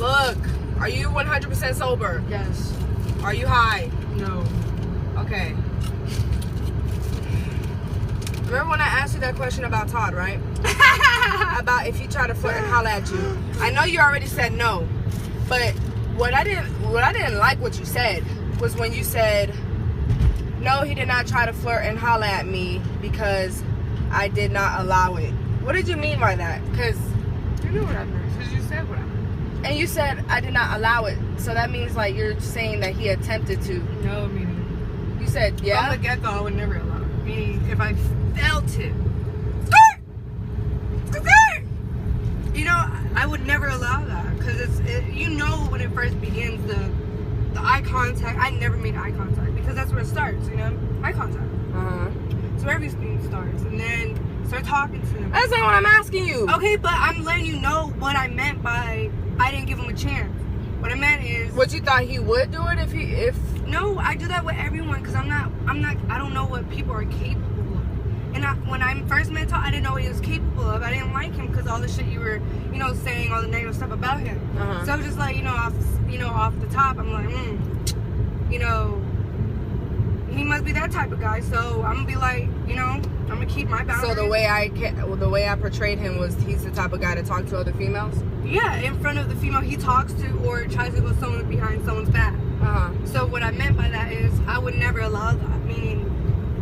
Look, are you 100% sober? Yes. Are you high? No. Okay. Remember when I asked you that question about Todd, right? About if he tried to flirt and holler at you. I know you already said no, but what I didn't like what you said was when you said, no, he did not try to flirt and holler at me because I did not allow it. What did you mean by that? Because you knew what I meant, because you said what I meant. And you said I did not allow it, so that means like you're saying that he attempted to. No, meaning you said yeah. From the get-go, I would never allow it. Meaning if I felt it, you know, I would never allow that because you know when it first begins the eye contact. I never made eye contact because that's where it starts. You know, eye contact. So everything starts, and then start talking to them. That's not what I'm asking you. Okay, but I'm letting you know what I meant by I didn't give him a chance. What I meant is what you thought he would do it if. No, I do that with everyone because I don't know what people are capable of. And when I first met Todd, I didn't know what he was capable of. I didn't like him because all the shit you were, you know, saying, all the negative stuff about him. So I was just like, off the top, I'm like, you know, he must be that type of guy. So I'm gonna be like, you know, I'm gonna keep my boundaries. So the way I portrayed him was he's the type of guy to talk to other females. Yeah, in front of the female he talks to or tries to go someone behind someone's back. So what I meant by that is I would never allow that. Meaning,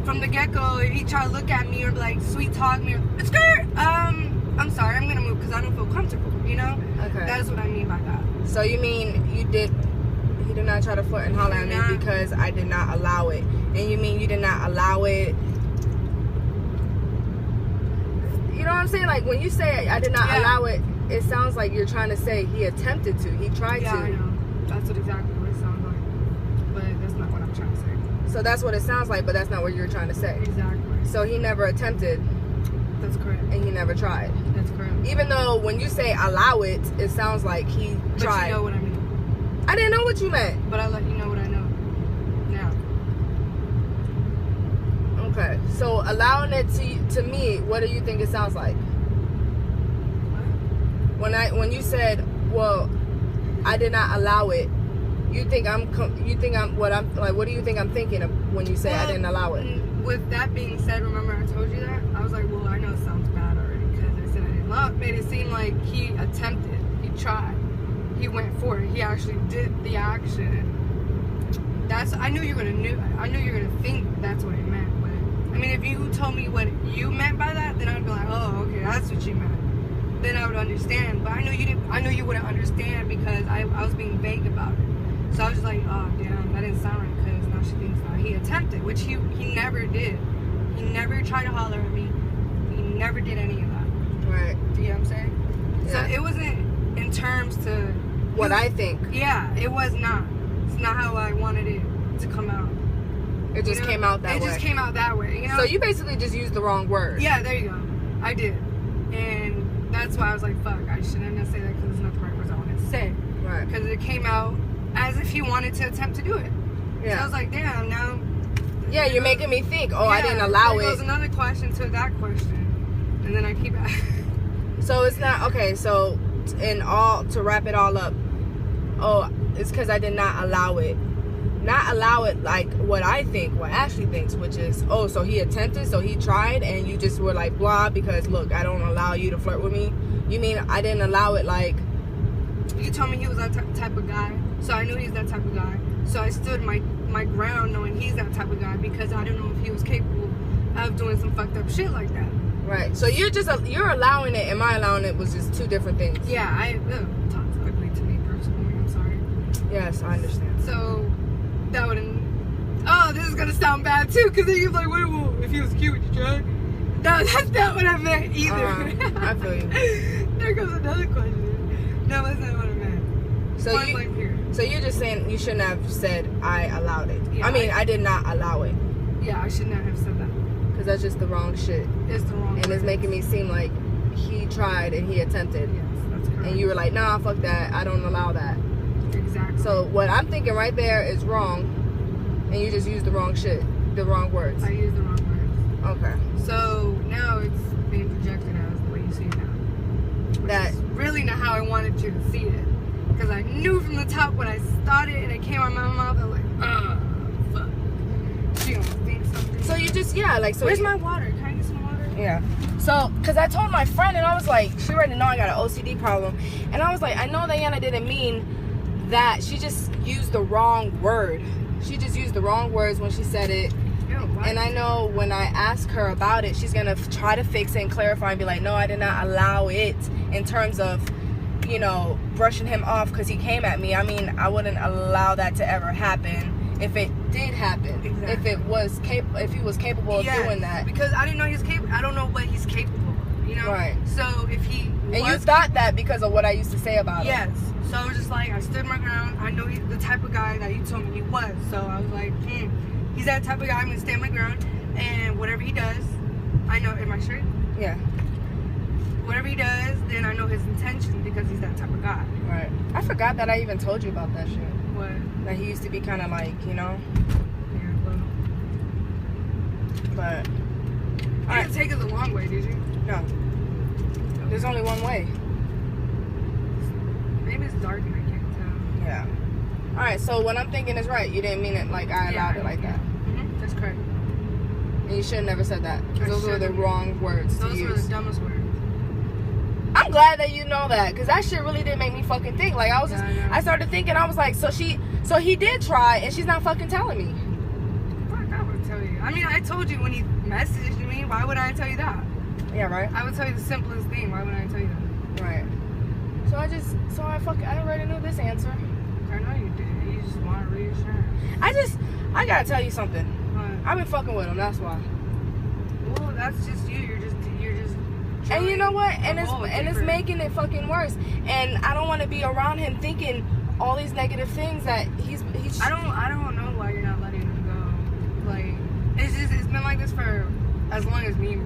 from the get-go, if he tried to look at me or be like sweet talk me, or skirt. I'm sorry, I'm gonna move because I don't feel comfortable. You know. Okay. That's what I mean by that. So you mean he did not try to flirt and holler at me because I did not allow it, and you mean you did not allow it? You know what I'm saying? Like when you say I did not allow it, it sounds like you're trying to say he attempted to. He tried to. Yeah, I know. That's exactly what it sounds like. But that's not what I'm trying to say. So that's what it sounds like, but that's not what you're trying to say. Exactly. So he never attempted. That's correct. And he never tried. That's correct. Even though when you say allow it, it sounds like he tried. But you know what I mean. I didn't know what you meant. But I let you know what I know now. Okay. So allowing it to me, what do you think it sounds like? What? When you said, well, I did not allow it, what do you think I'm thinking of when you say I didn't allow it? With that being said, remember I told you that? I was like, well, I know it sounds bad already because I said I didn't allow it. Made it seem like he attempted, he tried, he went for it, he actually did the action. I knew you were gonna think that's what it meant. But I mean, if you told me what you meant by that, then I'd be like, oh, okay, that's what you meant. Then I would understand. But I knew you didn't. I knew you wouldn't understand because I was being vague about it. So I was just like, oh damn, that didn't sound right because now she thinks that he attempted, which he never did. He never tried to holler at me. He never did any of that. Right. Do you know what I'm saying? Yeah. So it wasn't in terms to what I think. Yeah, it was not. It's not how I wanted it to come out. It just came out that way. It just came out that way. You know? So you basically just used the wrong word. Yeah, there you go. I did. And that's why I was like, fuck, I shouldn't say that because it's not the right words I wanted to say. Right. Because it came out as if he wanted to attempt to do it. Yeah. So I was like, damn, now. Yeah, you're making me think, I didn't allow it. There goes another question to that question. And then I keep So it's not, okay, so to wrap it all up, it's because I did not allow it. Not allow it like what Ashley thinks, which is, so he attempted, so he tried, and you just were like, blah, because look, I don't allow you to flirt with me. You mean I didn't allow it like... You told me he was that type of guy, so I knew he's that type of guy. So I stood my ground knowing he's that type of guy because I didn't know if he was capable of doing some fucked up shit like that. Right. So you're allowing it, and my allowing it was just two different things. Yeah, Todd's ugly to me personally. I'm sorry. Yes, I understand. So that wouldn't. Oh, this is gonna sound bad too, because then you're like, well, if he was cute, would you try? No, that's not what I meant either. I feel you. There goes another question. No, that's not what I meant. So you're just saying you shouldn't have said I allowed it. Yeah, I did not allow it. Yeah, I should not have said that. Because that's just the wrong shit. It's the wrong. And it's making me seem like he tried and he attempted. Yes, that's correct. And you were like, nah, fuck that. I don't allow that. Exactly. So what I'm thinking right there is wrong, and you just used the wrong shit, the wrong words. I used the wrong words. Okay. So now it's being projected as the way you see it now. Which is really not how I wanted you to see it. Because I knew from the top when I started and it came out of my mouth. I was like, fuck. She gonna think something. So you just, yeah, like, so. Where's my water? Can I get some water? Yeah. So, because I told my friend, and I was like, she already know I got an OCD problem. And I was like, I know Diana didn't mean that. She just used the wrong word. She just used the wrong words when she said it. Yo, what? And I know when I ask her about it, she's going to try to fix it and clarify and be like, no, I did not allow it in terms of, you know, brushing him off because he came at me. I mean, I wouldn't allow that to ever happen if it did happen. Exactly. If it was if he was capable of doing that. Because I didn't know he's capable. I don't know what he's capable of, you know? Right. So if he And you thought that because of what I used to say about him. Yes. So I was just like, I stood my ground. I know he's the type of guy that you told me he was. So I was like, he's that type of guy. I'm going to stand my ground. And whatever he does, I know, am I straight? Yeah. Whatever he does, then I know his intention because he's that type of guy. Right. I forgot that I even told you about that shit. What? That he used to be kind of like, you know. Yeah, well. But. You didn't take it the long way, did you? No. There's only one way. Maybe it's dark and I can't tell. Yeah. Alright, so what I'm thinking is right. You didn't mean it like I allowed it like that. Mm-hmm. That's correct. And you should have never said that. 'Cause I those were the shouldn't. wrong words to Those were use. the dumbest words. I'm glad that you know that, because that shit really did make me fucking think. Like, I was just, Yeah, I know. I started thinking, I was like, so he did try, and she's not fucking telling me. Fuck, I would tell you. I mean, I told you when he messaged me. Why would I tell you that? Yeah, right? I would tell you the simplest thing. Why would I tell you that? Right. So I already knew this answer. I know you did. You just want reassurance. I gotta tell you something. But, I've been fucking with him, that's why. well, that's just you. You're just. And you know what? And drilling it's deeper. making it fucking worse. And I don't want to be around him thinking all these negative things that he's. I don't know why you're not letting him go. Like, it's been like this for as long as me and Brittany